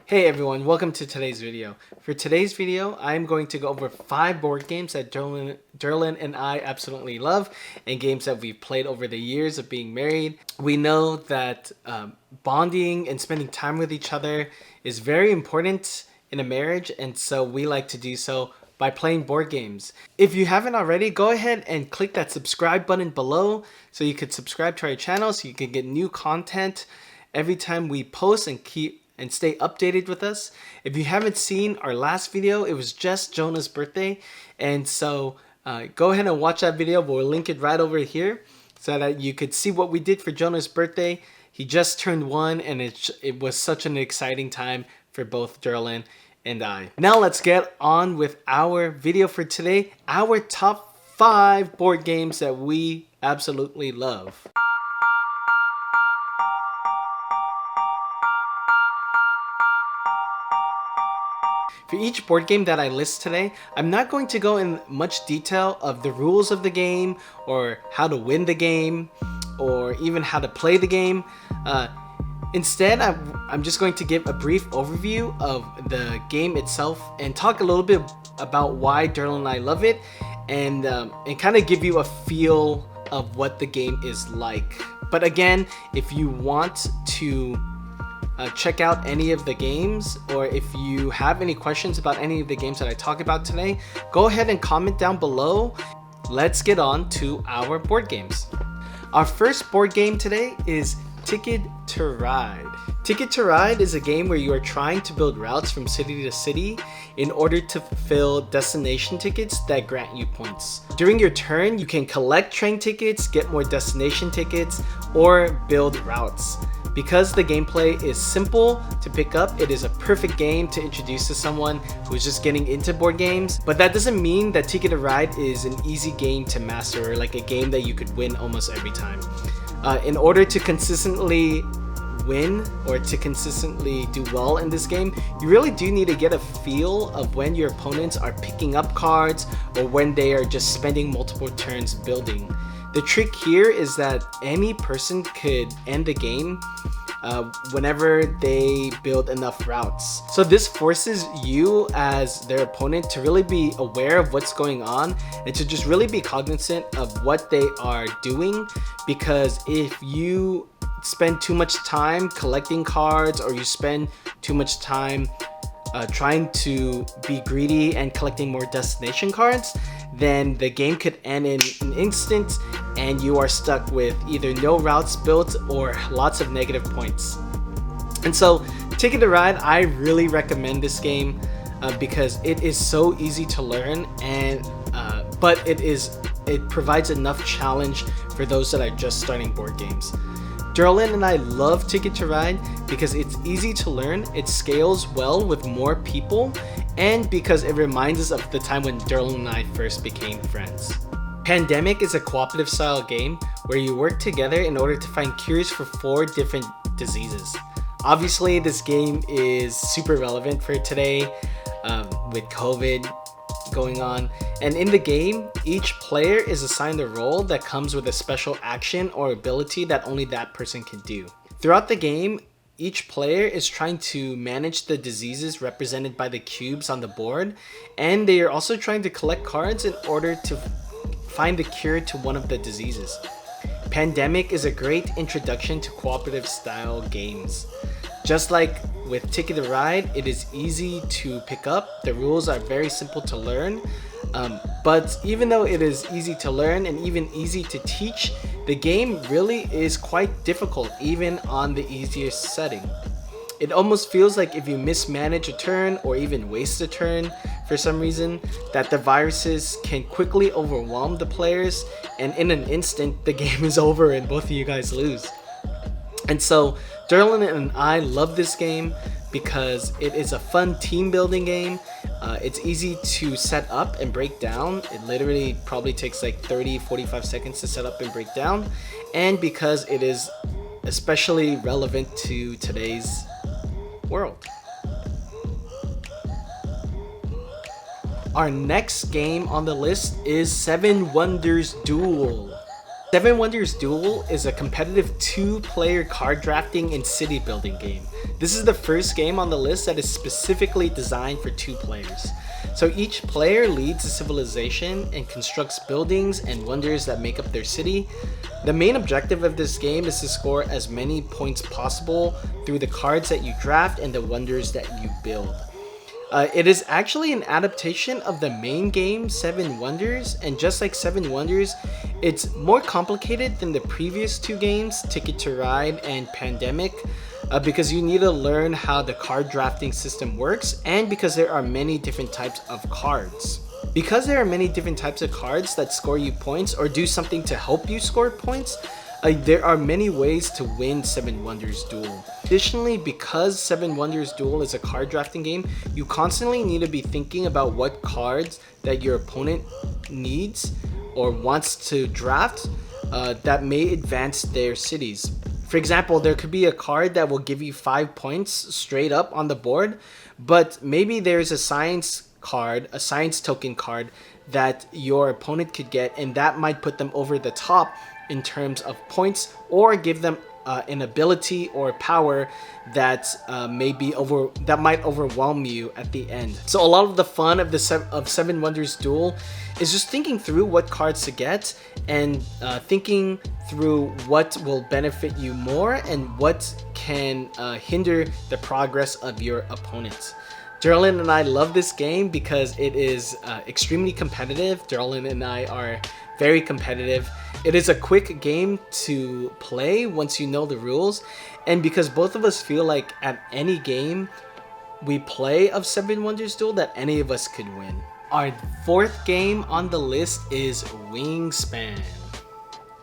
Hey everyone, welcome to today's video. For today's video, I'm going to go over 5 board games that Derlin and I absolutely love, and games that we've played over the years of being married. We know that bonding and spending time with each other is very important in a marriage, and so we like to do so by playing board games. If you haven't already, go ahead and click that subscribe button below so you could subscribe to our channel so you can get new content every time we post and stay updated with us. If you haven't seen our last video, it was just Jonah's birthday, and so go ahead and watch that video. We'll link it right over here so that you could see what we did for Jonah's birthday. He just turned 1, and it was such an exciting time for both Derlin and I. Now let's get on with our video for today, our top 5 board games that we absolutely love. For each board game that I list today, I'm not going to go in much detail of the rules of the game or how to win the game or even how to play the game. Instead, I'm just going to give a brief overview of the game itself and talk a little bit about why Derlin and I love it, and kind of give you a feel of what the game is like. But again, if you want to check out any of the games, or if you have any questions about any of the games that I talk about today, go ahead and comment down below. Let's get on to our board games. Our first board game today is Ticket to Ride. Ticket to Ride is a game where you are trying to build routes from city to city in order to fulfill destination tickets that grant you points. During your turn, you can collect train tickets, get more destination tickets, or build routes. Because the gameplay is simple to pick up, it is a perfect game to introduce to someone who's just getting into board games. But that doesn't mean that Ticket to Ride is an easy game to master, or like a game that you could win almost every time. In order to consistently win or to consistently do well in this game, you really do need to get a feel of when your opponents are picking up cards or when they are just spending multiple turns building. The trick here is that any person could end the game whenever they build enough routes. So this forces you as their opponent to really be aware of what's going on and to just really be cognizant of what they are doing, because if you spend too much time collecting cards, or you spend too much time trying to be greedy and collecting more destination cards, then the game could end in an instant and you are stuck with either no routes built or lots of negative points. And so Ticket to Ride, I really recommend this game because it is so easy to learn, and but it provides enough challenge for those that are just starting board games. Derlin and I love Ticket to Ride because it's easy to learn, it scales well with more people, and because it reminds us of the time when Derlin and I first became friends. Pandemic is a cooperative style game where you work together in order to find cures for 4 different diseases. Obviously, this game is super relevant for today with COVID going on, and in the game, each player is assigned a role that comes with a special action or ability that only that person can do. Throughout the game, each player is trying to manage the diseases represented by the cubes on the board, and they are also trying to collect cards in order to find the cure to one of the diseases. Pandemic is a great introduction to cooperative style games. Just like with Ticket to Ride, it is easy to pick up. The rules are very simple to learn. But even though it is easy to learn and even easy to teach, the game really is quite difficult even on the easiest setting. It almost feels like if you mismanage a turn or even waste a turn for some reason, that the viruses can quickly overwhelm the players, and in an instant the game is over and both of you guys lose. And so Derlin and I love this game because it is a fun team building game. It's easy to set up and break down. It literally probably takes like 30-45 seconds to set up and break down, and because it is especially relevant to today's world. Our next game on the list is 7 Wonders Duel. 7 Wonders Duel is a competitive 2-player card drafting and city building game. This is the first game on the list that is specifically designed for 2 players. So each player leads a civilization and constructs buildings and wonders that make up their city. The main objective of this game is to score as many points possible through the cards that you draft and the wonders that you build. It is actually an adaptation of the main game, Seven Wonders, and just like Seven Wonders, it's more complicated than the previous 2 games, Ticket to Ride and Pandemic, because you need to learn how the card drafting system works, and because there are many different types of cards. Because there are many different types of cards that score you points or do something to help you score points, there are many ways to win Seven Wonders Duel. Additionally, because Seven Wonders Duel is a card drafting game, you constantly need to be thinking about what cards that your opponent needs or wants to draft that may advance their cities. For example, there could be a card that will give you 5 points straight up on the board, but maybe there's a science card, a science token card that your opponent could get, and that might put them over the top in terms of points, or give them an ability or power that might overwhelm you at the end. So a lot of the fun of Seven Wonders Duel is just thinking through what cards to get and thinking through what will benefit you more and what can hinder the progress of your opponent. Derlin and I love this game because it is extremely competitive. Derlin and I are very competitive. It is a quick game to play once you know the rules, and because both of us feel like at any game we play of Seven Wonders Duel that any of us could win. Our 4th game on the list is Wingspan.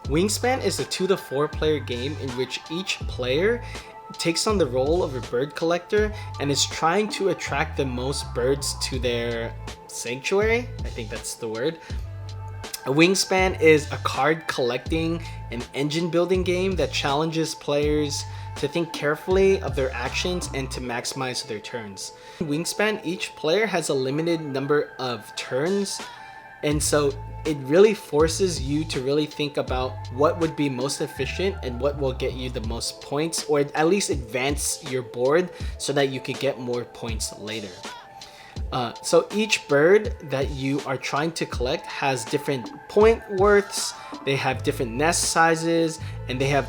Wingspan is a 2 to 4 player game in which each player takes on the role of a bird collector and is trying to attract the most birds to their sanctuary. I think that's the word. A Wingspan is a card collecting and engine building game that challenges players to think carefully of their actions and to maximize their turns. In Wingspan, each player has a limited number of turns, and so it really forces you to really think about what would be most efficient and what will get you the most points, or at least advance your board so that you could get more points later. So each bird that you are trying to collect has different point worths, they have different nest sizes, and they have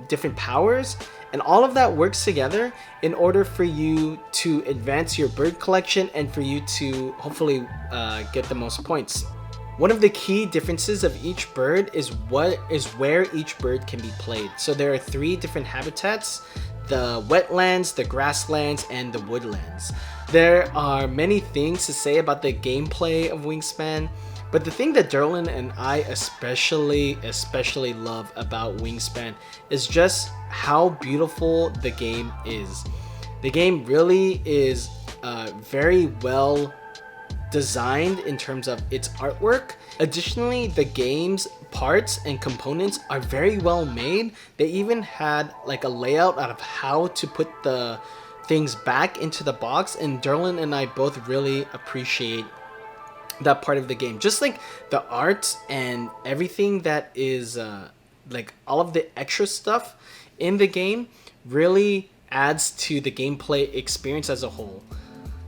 different powers, and all of that works together in order for you to advance your bird collection and for you to hopefully get the most points. One of the key differences of each bird is where each bird can be played. So there are 3 different habitats: the wetlands, the grasslands, and the woodlands. There are many things to say about the gameplay of Wingspan, but the thing that Derlin and I especially love about Wingspan is just how beautiful the game is. The game really is very well designed in terms of its artwork. Additionally, the game's parts and components are very well made. They even had like a layout out of how to put the things back into the box, and Derlin and I both really appreciate that part of the game. Just like the art and everything that is like all of the extra stuff in the game really adds to the gameplay experience as a whole.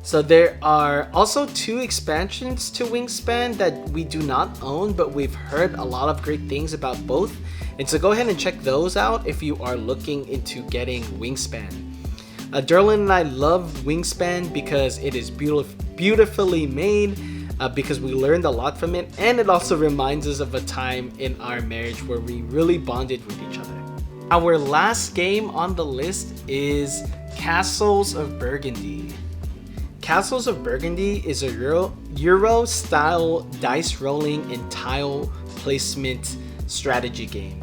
So there are also 2 expansions to Wingspan that we do not own, but we've heard a lot of great things about both. And so go ahead and check those out if you are looking into getting Wingspan. Derlin and I love Wingspan because it is beautifully made, because we learned a lot from it, and it also reminds us of a time in our marriage where we really bonded with each other. Our last game on the list is Castles of Burgundy. Castles of Burgundy is a Euro-style dice rolling and tile placement strategy game.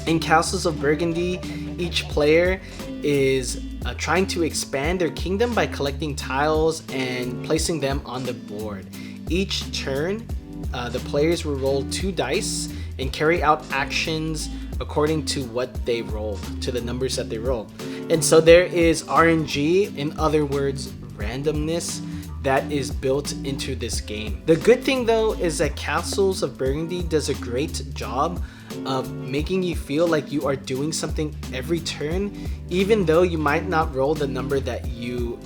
In Castles of Burgundy, each player is trying to expand their kingdom by collecting tiles and placing them on the board. Each turn, the players will roll 2 dice and carry out actions according to what they rolled, to the numbers that they rolled. And so there is RNG, in other words, randomness, that is built into this game. The good thing though is that Castles of Burgundy does a great job of making you feel like you are doing something every turn, even though you might not roll the number that you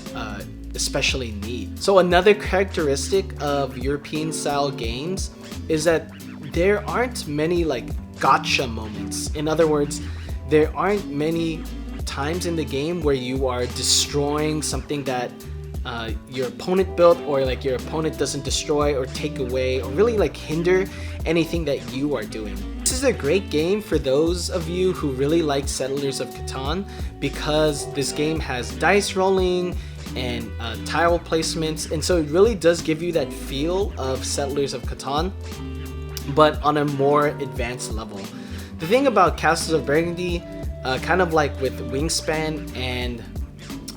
especially need. So another characteristic of European style games is that there aren't many like gotcha moments. In other words, there aren't many times in the game where you are destroying something that your opponent built, or like your opponent doesn't destroy or take away or really like hinder anything that you are doing. This is a great game for those of you who really like Settlers of Catan, because this game has dice rolling and tile placements, and so it really does give you that feel of Settlers of Catan, but on a more advanced level. The thing about Castles of Burgundy, kind of like with Wingspan and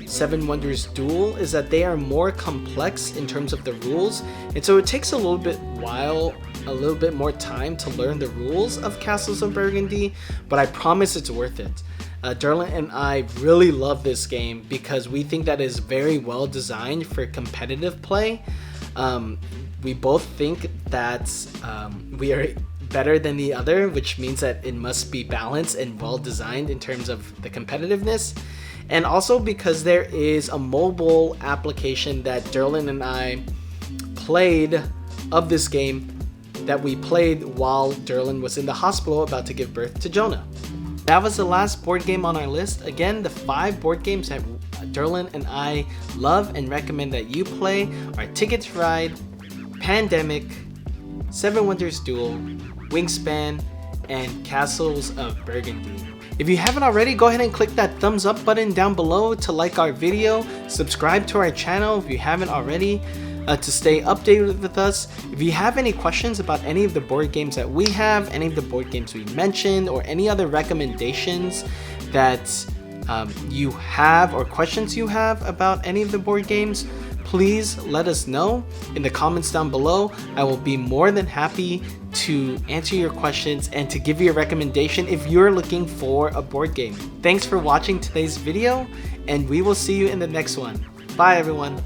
Seven Wonders Duel, is that they are more complex in terms of the rules, and so it takes a little bit more time to learn the rules of Castles of Burgundy, but I promise it's worth it. Derlin and I really love this game because we think that it's very well designed for competitive play. We both think that we are better than the other, which means that it must be balanced and well designed in terms of the competitiveness. And also because there is a mobile application that Derlin and I played of this game, that we played while Derlin was in the hospital about to give birth to Jonah. That was the last board game on our list. Again, the 5 board games that Derlin and I love and recommend that you play are Ticket to Ride, Pandemic, Seven Wonders Duel, Wingspan, and Castles of Burgundy. If you haven't already, go ahead and click that thumbs up button down below to like our video, subscribe to our channel if you haven't already, to stay updated with us. If you have any questions about any of the board games that we have, any of the board games we mentioned, or any other recommendations that you have, or questions you have about any of the board games, please let us know in the comments down below. I will be more than happy to answer your questions and to give you a recommendation if you're looking for a board game. Thanks for watching today's video, and we will see you in the next one. Bye everyone.